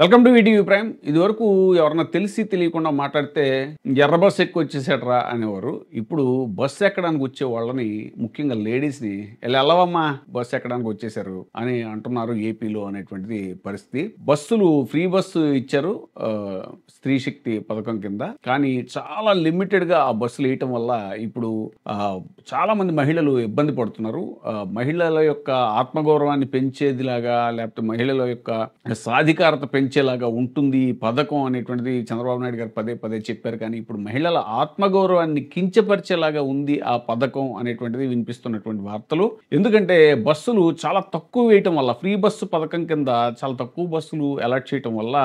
Welcome to ETV prime. ఇదివరకు ఎవరన్నా తెలిసి తెలియకుండా మాట్లాడితే ఎర్ర బస్సు ఎక్కువ వచ్చేసాడరా అనేవారు. ఇప్పుడు బస్సు ఎక్కడానికి వచ్చే వాళ్ళని, ముఖ్యంగా లేడీస్ని వెళ్ళవమ్మా బస్సు ఎక్కడానికి వచ్చేసారు అని అంటున్నారు ఏపీలో అనేటువంటిది పరిస్థితి. బస్సులు ఫ్రీ బస్సు ఇచ్చారు స్త్రీ శక్తి పథకం కింద. కానీ చాలా లిమిటెడ్గా ఆ బస్సులు వేయటం వల్ల ఇప్పుడు చాలా మంది మహిళలు ఇబ్బంది పడుతున్నారు. మహిళల యొక్క ఆత్మగౌరవాన్ని పెంచేదిలాగా, లేకపోతే మహిళల యొక్క సాధికారత పెంచేలాగా ఉంటుంది ఈ పథకం అనేటువంటిది చంద్రబాబు నాయుడు గారు పదే పదే చెప్పారు. కానీ ఇప్పుడు మహిళల ఆత్మగౌరవాన్ని కించపరిచేలాగా ఉంది ఆ పథకం అనేటువంటిది వినిపిస్తున్నటువంటి వార్తలు. ఎందుకంటే బస్సులు చాలా తక్కువ వేయటం వల్ల, ఫ్రీ బస్సు పథకం కింద చాలా తక్కువ బస్సులు అలాట్ చేయటం వల్ల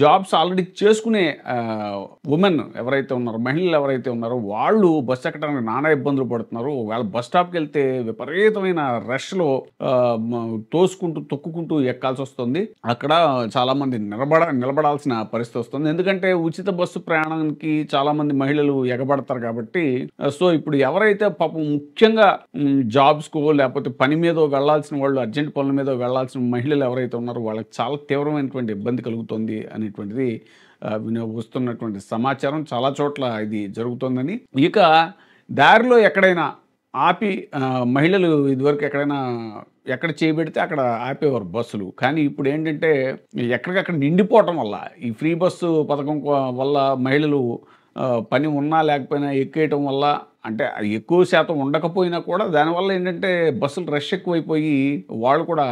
జాబ్స్ ఆల్రెడీ చేసుకునే ఉమెన్ ఎవరైతే ఉన్నారో, మహిళలు ఎవరైతే ఉన్నారో వాళ్ళు బస్సు ఎక్కడానికి నానా ఇబ్బందులు పడుతున్నారు. వాళ్ళ బస్ స్టాప్కి వెళ్తే విపరీతమైన రష్లో తోసుకుంటూ తొక్కుకుంటూ ఎక్కాల్సి వస్తుంది. అక్కడ చాలా మంది నిలబడాల్సిన పరిస్థితి వస్తుంది. ఎందుకంటే ఉచిత బస్సు ప్రయాణానికి చాలా మంది మహిళలు ఎగబడతారు కాబట్టి. సో ఇప్పుడు ఎవరైతే పాపం ముఖ్యంగా జాబ్స్కో లేకపోతే పని మీద వెళ్లాల్సిన వాళ్ళు, అర్జెంట్ పనుల మీద వెళ్లాల్సిన మహిళలు ఎవరైతే ఉన్నారో వాళ్ళకి చాలా తీవ్రమైనటువంటి ఇబ్బంది కలుగుతుంది అనేటువంటిది వస్తున్నటువంటి సమాచారం. చాలా చోట్ల ఇది జరుగుతుందని. ఇక దారిలో ఎక్కడైనా ఆపి మహిళలు ఇదివరకు ఎక్కడ చేయబెడితే అక్కడ ఆపేవారు బస్సులు. కానీ ఇప్పుడు ఏంటంటే ఎక్కడికక్కడ నిండిపోవటం వల్ల, ఈ ఫ్రీ బస్సు పథకం వల్ల మహిళలు పని ఉన్నా లేకపోయినా ఎక్కేయటం వల్ల, అంటే ఎక్కువ శాతం ఉండకపోయినా కూడా దానివల్ల ఏంటంటే బస్సులు రష్ ఎక్కువైపోయి వాళ్ళు కూడా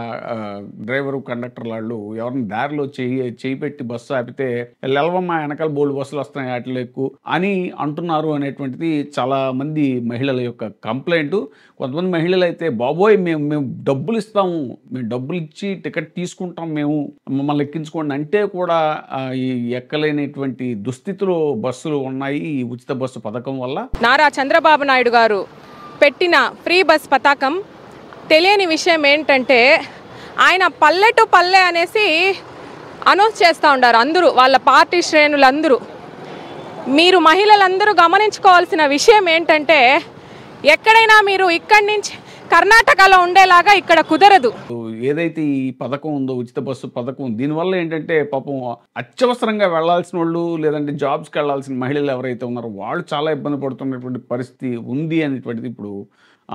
డ్రైవరు, కండక్టర్ వాళ్ళు ఎవరిని దారిలో చేయి పెట్టి బస్సు ఆపితే వెళ్ళవమ్మా వెనకాల బోల్డ్ బస్సులు వస్తున్నాయి వాటిలో ఎక్కువ అని అంటున్నారు అనేటువంటిది చాలా మంది మహిళల యొక్క కంప్లైంట్. కొంతమంది మహిళలు అయితే బాబోయ్ మేము డబ్బులు ఇస్తాము, మేము డబ్బులు ఇచ్చి టికెట్ తీసుకుంటాం, మేము మమ్మల్ని ఎక్కించుకోండి అంటే కూడా ఈ ఎక్కలేనటువంటి దుస్థితిలో బస్సులు ఉన్నాయి ఈ ఉచిత బస్సు పథకం వల్ల. నారా చంద్రబాబు నాయుడు గారు పెట్టిన ఫ్రీ బస్ పథకం తెలియని విషయం ఏంటంటే, ఆయన పల్లె టు పల్లె అనేసి అనౌన్స్ చేస్తూ ఉండారు అందరూ, వాళ్ళ పార్టీ శ్రేణులందరూ. మీరు మహిళలందరూ గమనించుకోవాల్సిన విషయం ఏంటంటే, ఎక్కడైనా మీరు ఇక్కడి నుంచి కర్ణాటకలో ఉండేలాగా ఇక్కడ కుదరదు. ఏదైతే ఈ పథకం ఉందో ఉచిత బస్సు పథకం, దీనివల్ల ఏంటంటే పాపం అత్యవసరంగా వెళ్లాల్సిన వాళ్ళు, లేదంటే జాబ్స్కి వెళ్లాల్సిన మహిళలు ఎవరైతే ఉన్నారో వాళ్ళు చాలా ఇబ్బంది పడుతున్నటువంటి పరిస్థితి ఉంది అనేటువంటిది ఇప్పుడు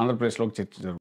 ఆంధ్రప్రదేశ్లో చర్చ జరుగుతుంది.